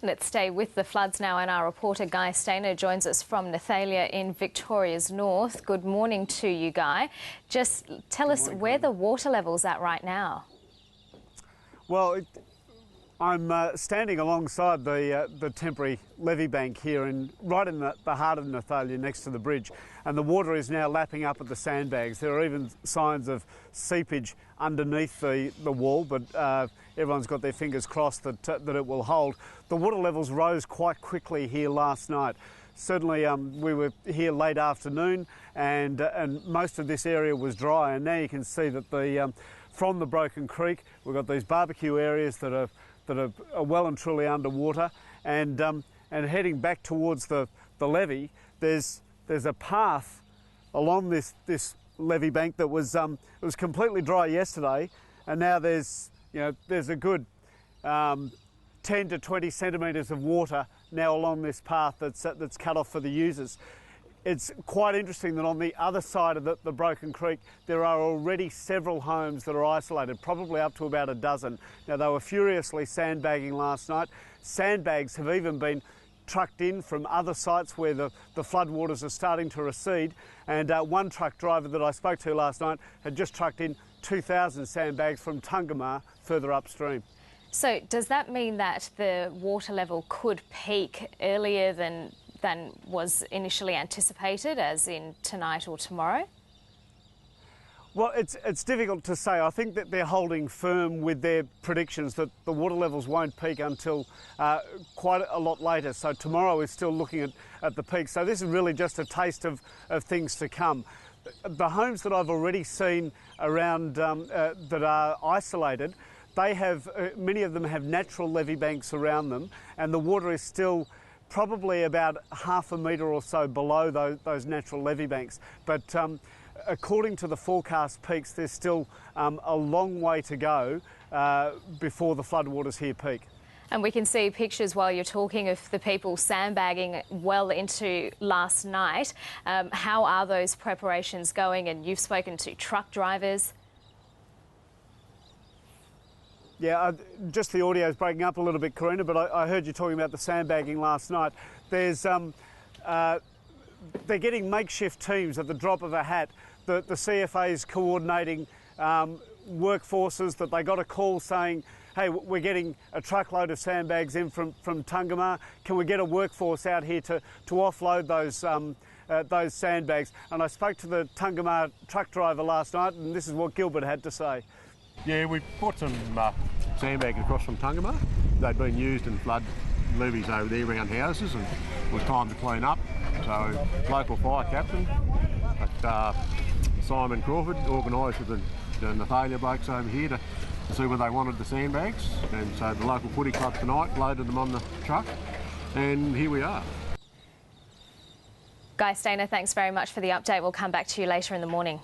Let's stay with the floods now, and our reporter Guy Stainer joins us from Nathalia in Victoria's north. Good morning to you, Guy. Just tell us where the water level's at right now. Well, I'm standing alongside the temporary levy bank here, right in the heart of Nathalia, next to the bridge, and the water is now lapping up at the sandbags. There are even signs of seepage underneath the wall, but everyone's got their fingers crossed that it will hold. The water levels rose quite quickly here last night. Certainly we were here late afternoon, and most of this area was dry, and now you can see that from the Broken Creek we've got these barbecue areas that are well and truly underwater, and heading back towards the levee, there's a path along this levee bank that was it was completely dry yesterday, and now there's a good 10 to 20 centimetres of water now along this path that's cut off for the users. It's quite interesting that on the other side of the Broken Creek there are already several homes that are isolated, probably up to about a dozen. Now, they were furiously sandbagging last night. Sandbags have even been trucked in from other sites where the floodwaters are starting to recede, and one truck driver that I spoke to last night had just trucked in 2,000 sandbags from Tungamah further upstream. So does that mean that the water level could peak earlier than was initially anticipated, as in tonight or tomorrow? Well, it's difficult to say. I think that they're holding firm with their predictions that the water levels won't peak until quite a lot later. So tomorrow is still looking at the peak. So this is really just a taste of things to come. The homes that I've already seen around that are isolated, they have many of them have natural levee banks around them, and the water is still probably about half a metre or so below those natural levee banks. But according to the forecast peaks, there's still a long way to go before the floodwaters here peak. And we can see pictures while you're talking of the people sandbagging well into last night. How are those preparations going? And you've spoken to truck drivers. Yeah, just the audio is breaking up a little bit, Karina, but I heard you talking about the sandbagging last night. There's they're getting makeshift teams at the drop of a hat. The CFA is coordinating workforces that they got a call saying, hey, we're getting a truckload of sandbags in from Tungamah. Can we get a workforce out here to offload those sandbags? And I spoke to the Tungamah truck driver last night, and this is what Gilbert had to say. Yeah, we brought some sandbags across from Tungamah. They'd been used in flood levees over there around houses, and it was time to clean up. So local fire captain, Simon Crawford, organised with the Nathalia blokes over here to see where they wanted the sandbags. And so the local footy club tonight loaded them on the truck, and here we are. Guy Stainer, thanks very much for the update. We'll come back to you later in the morning.